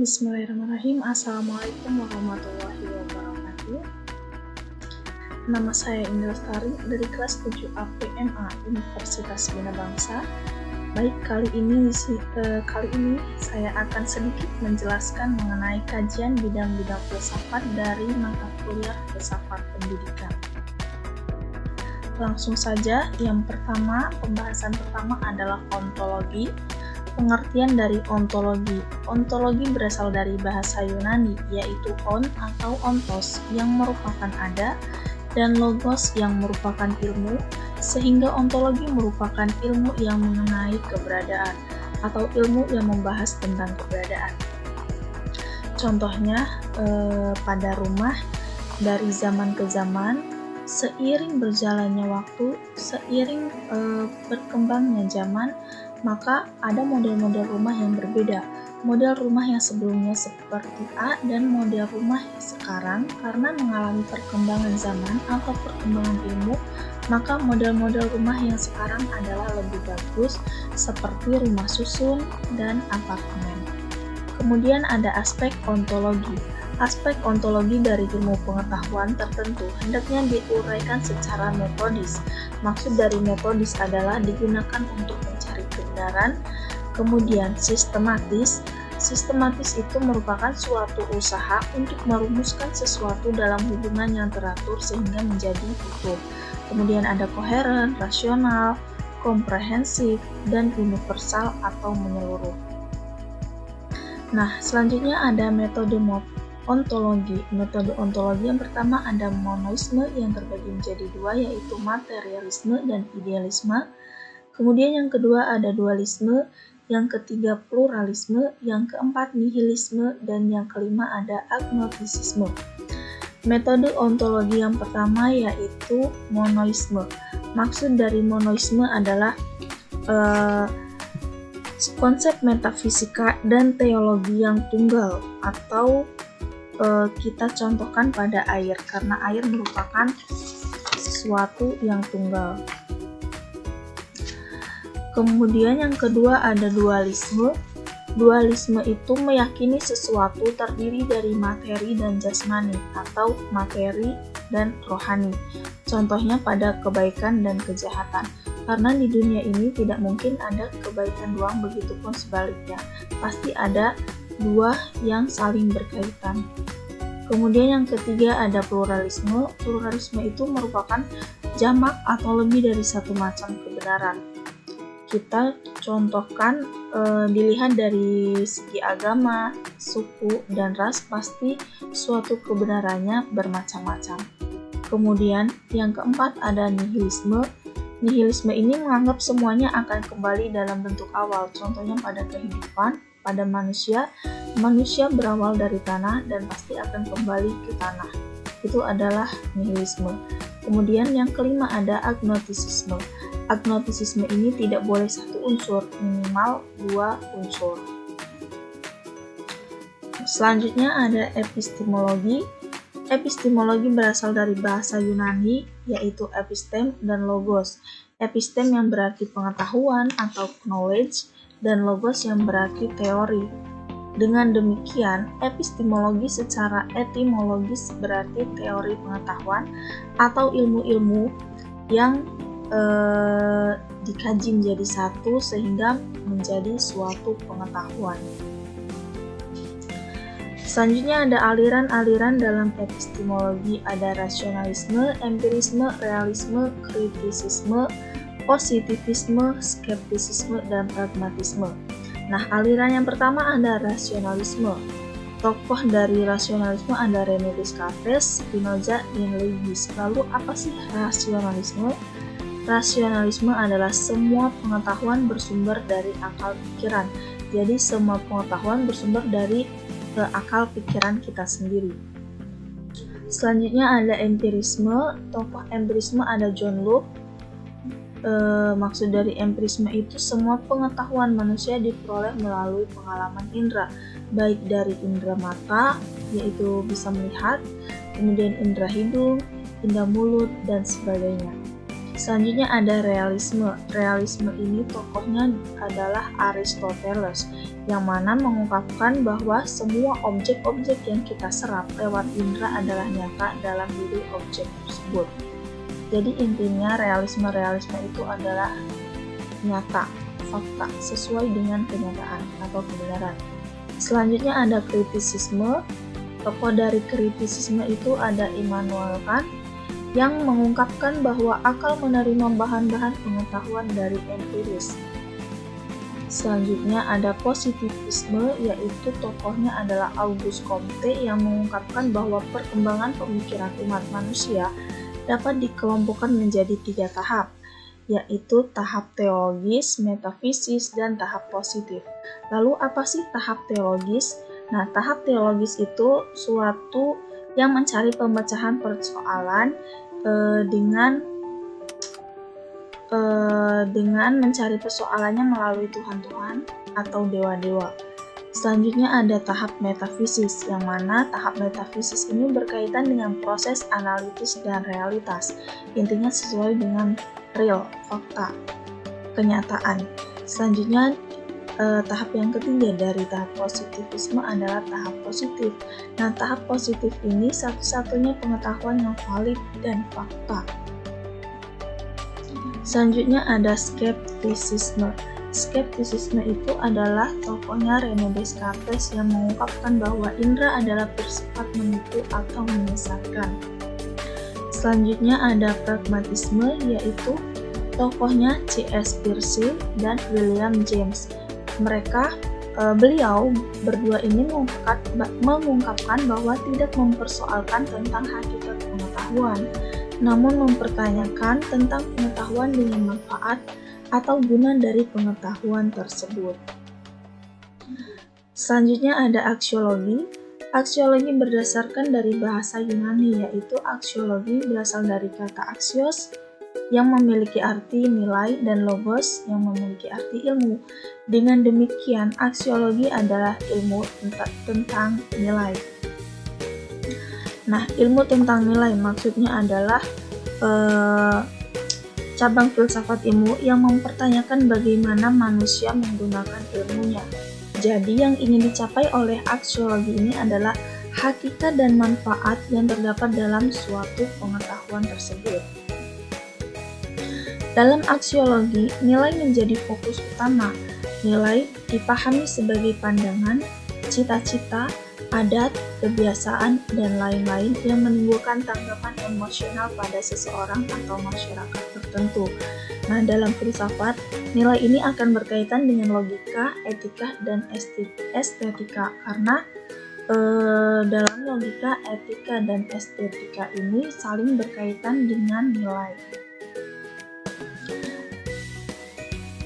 Bismillahirrahmanirrahim. Assalamualaikum warahmatullahi wabarakatuh. Nama saya Indra Lestari dari kelas 7 APMA Universitas Bina Bangsa. Baik, kali ini saya akan sedikit menjelaskan mengenai kajian bidang-bidang filsafat dari mata kuliah Filsafat Pendidikan. Langsung saja, pembahasan pertama adalah ontologi. Pengertian dari ontologi. Ontologi berasal dari bahasa Yunani, yaitu on atau ontos, yang merupakan ada, dan logos yang merupakan ilmu, sehingga ontologi merupakan ilmu yang mengenai keberadaan, atau ilmu yang membahas tentang keberadaan. Contohnya, pada rumah, dari zaman ke zaman, seiring berjalannya waktu, seiring berkembangnya zaman, maka ada model-model rumah yang berbeda. Model rumah yang sebelumnya seperti A dan model rumah sekarang karena mengalami perkembangan zaman atau perkembangan ilmu, maka model-model rumah yang sekarang adalah lebih bagus seperti rumah susun dan apartemen. Kemudian ada aspek ontologi. Aspek ontologi dari ilmu pengetahuan tertentu hendaknya diuraikan secara metodis. Maksud dari metodis adalah digunakan untuk mencari kebenaran. Kemudian sistematis. Sistematis itu merupakan suatu usaha untuk merumuskan sesuatu dalam hubungan yang teratur sehingga menjadi utuh. Kemudian ada koheren, rasional, komprehensif, dan universal atau menyeluruh. Nah, selanjutnya ada metode ontologi. Metode ontologi yang pertama ada monoisme yang terbagi menjadi dua, yaitu materialisme dan idealisme. Kemudian yang kedua ada dualisme, yang ketiga pluralisme, yang keempat nihilisme, dan yang kelima ada agnostisisme. Metode ontologi yang pertama yaitu monoisme. Maksud dari monoisme adalah konsep metafisika dan teologi yang tunggal, atau kita contohkan pada air, karena air merupakan sesuatu yang tunggal. Kemudian yang kedua ada dualisme. Dualisme itu meyakini sesuatu terdiri dari materi dan jasmani, atau materi dan rohani. Contohnya pada kebaikan dan kejahatan. Karena di dunia ini tidak mungkin ada kebaikan doang, begitupun sebaliknya. Pasti ada dua yang saling berkaitan. Kemudian yang ketiga ada pluralisme. Pluralisme itu merupakan jamak atau lebih dari satu macam kebenaran. Kita contohkan dilihat dari segi agama, suku, dan ras, pasti suatu kebenarannya bermacam-macam. Kemudian yang keempat ada nihilisme. Nihilisme ini menganggap semuanya akan kembali dalam bentuk awal. Contohnya pada kehidupan, pada manusia berawal dari tanah dan pasti akan kembali ke tanah. Itu adalah nihilisme. Kemudian yang kelima ada agnostisisme. Agnostisisme ini tidak boleh satu unsur, minimal dua unsur. Selanjutnya ada epistemologi. Epistemologi berasal dari bahasa Yunani, yaitu epistem dan logos. Epistem yang berarti pengetahuan atau knowledge, dan logos yang berarti teori. Dengan demikian, epistemologi secara etimologis berarti teori pengetahuan atau ilmu-ilmu yang dikaji menjadi satu sehingga menjadi suatu pengetahuan. Selanjutnya ada aliran-aliran dalam epistemologi, ada rasionalisme, empirisme, realisme, kritisisme, positivisme, skeptisisme, dan pragmatisme. Nah, aliran yang pertama ada rasionalisme. Tokoh dari rasionalisme ada René Descartes, Spinoza, dan Leibniz. Lalu apa sih rasionalisme? Rasionalisme adalah semua pengetahuan bersumber dari akal pikiran. Jadi semua pengetahuan bersumber dari akal pikiran kita sendiri. Selanjutnya ada empirisme. Tokoh empirisme ada John Locke. Maksud dari empirisme itu semua pengetahuan manusia diperoleh melalui pengalaman indera, baik dari indera mata, yaitu bisa melihat, kemudian indera hidung, indera mulut, dan sebagainya. Selanjutnya ada realisme. Realisme ini tokohnya adalah Aristoteles, yang mana mengungkapkan bahwa semua objek-objek yang kita serap lewat indera adalah nyata dalam diri objek tersebut. Jadi intinya realisme itu adalah nyata, fakta, sesuai dengan kenyataan atau kebenaran. Selanjutnya ada kritisisme. Tokoh dari kritisisme itu ada Immanuel Kant, yang mengungkapkan bahwa akal menerima bahan-bahan pengetahuan dari empiris. Selanjutnya ada positivisme, yaitu tokohnya adalah Auguste Comte, yang mengungkapkan bahwa perkembangan pemikiran umat manusia dapat dikelompokkan menjadi 3 tahap, yaitu tahap teologis, metafisis, dan tahap positif. Lalu apa sih tahap teologis? Nah, tahap teologis itu suatu yang mencari pemecahan persoalan dengan mencari persoalannya melalui Tuhan-Tuhan atau dewa-dewa. Selanjutnya ada tahap metafisis, yang mana tahap metafisis ini berkaitan dengan proses analitis dan realitas. Intinya sesuai dengan real, fakta, kenyataan. Selanjutnya tahap yang ketiga dari tahap positivisme adalah tahap positif. Nah, tahap positif ini satu-satunya pengetahuan yang valid dan fakta. Selanjutnya ada skeptisisme. Skeptisisme itu adalah tokohnya René Descartes, yang mengungkapkan bahwa indera adalah bersifat menipu atau menyesatkan. Selanjutnya ada pragmatisme, yaitu tokohnya C.S. Peirce dan William James. Beliau berdua ini mengungkapkan bahwa tidak mempersoalkan tentang hakikat pengetahuan, namun mempertanyakan tentang pengetahuan dengan manfaat atau guna dari pengetahuan tersebut. Selanjutnya ada aksiologi. Aksiologi berdasarkan dari bahasa Yunani, yaitu aksiologi berasal dari kata axios, yang memiliki arti nilai, dan logos yang memiliki arti ilmu. Dengan demikian, aksiologi adalah ilmu tentang nilai. Nah, ilmu tentang nilai maksudnya adalah cabang filsafat ilmu yang mempertanyakan bagaimana manusia menggunakan ilmunya. Jadi, yang ingin dicapai oleh aksiologi ini adalah hakikat dan manfaat yang terdapat dalam suatu pengetahuan tersebut. Dalam aksiologi, nilai menjadi fokus utama. Nilai dipahami sebagai pandangan, cita-cita, adat, kebiasaan, dan lain-lain yang menimbulkan tanggapan emosional pada seseorang atau masyarakat tertentu. Nah, dalam filsafat, nilai ini akan berkaitan dengan logika, etika, dan estetika, karena dalam logika, etika, dan estetika ini saling berkaitan dengan nilai.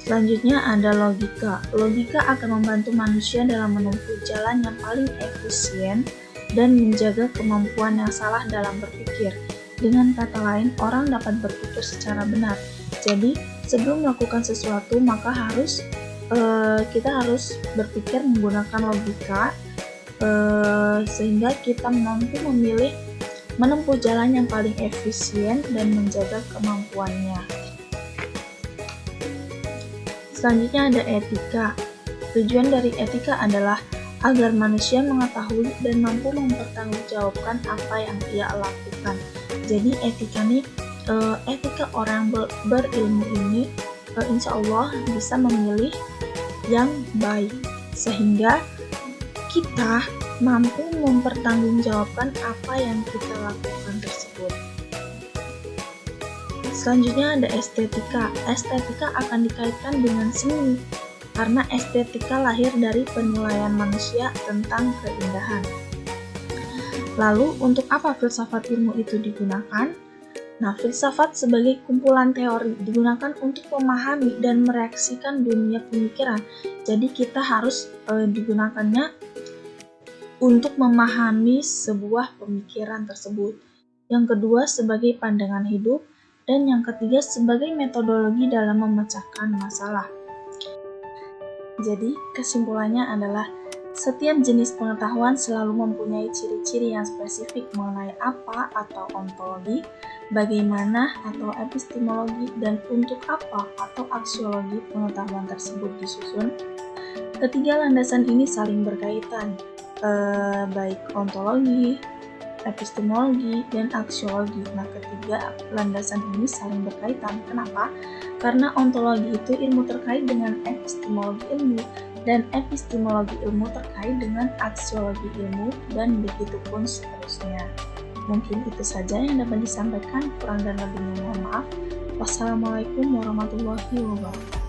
Selanjutnya ada logika. Logika akan membantu manusia dalam menempuh jalan yang paling efisien dan menjaga kemampuan yang salah dalam berpikir. Dengan kata lain, orang dapat berpikir secara benar. Jadi, sebelum melakukan sesuatu, maka kita harus berpikir menggunakan logika, sehingga kita mampu menempuh jalan yang paling efisien dan menjaga kemampuannya. Selanjutnya ada etika. Tujuan dari etika adalah agar manusia mengetahui dan mampu mempertanggungjawabkan apa yang ia lakukan. Jadi etika orang berilmu ini insya Allah bisa memilih yang baik, sehingga kita mampu mempertanggungjawabkan apa yang kita lakukan tersebut. Selanjutnya ada estetika. Estetika akan dikaitkan dengan seni, karena estetika lahir dari penilaian manusia tentang keindahan. Lalu, untuk apa filsafat ilmu itu digunakan? Nah, filsafat sebagai kumpulan teori digunakan untuk memahami dan mereaksikan dunia pemikiran. Jadi, kita harus digunakannya untuk memahami sebuah pemikiran tersebut. Yang kedua, sebagai pandangan hidup. Dan yang ketiga, sebagai metodologi dalam memecahkan masalah. Jadi, kesimpulannya adalah setiap jenis pengetahuan selalu mempunyai ciri-ciri yang spesifik mengenai apa atau ontologi, bagaimana atau epistemologi, dan untuk apa atau aksiologi pengetahuan tersebut disusun. Ketiga landasan ini saling berkaitan, baik ontologi, epistemologi, dan aksiologi. Nah, ketiga landasan ini saling berkaitan. Kenapa? Karena ontologi itu ilmu terkait dengan epistemologi ilmu, dan epistemologi ilmu terkait dengan aksiologi ilmu, dan begitu pun seterusnya. Mungkin itu saja yang dapat disampaikan, kurang dan lebihnya mohon maaf. Wassalamualaikum warahmatullahi wabarakatuh.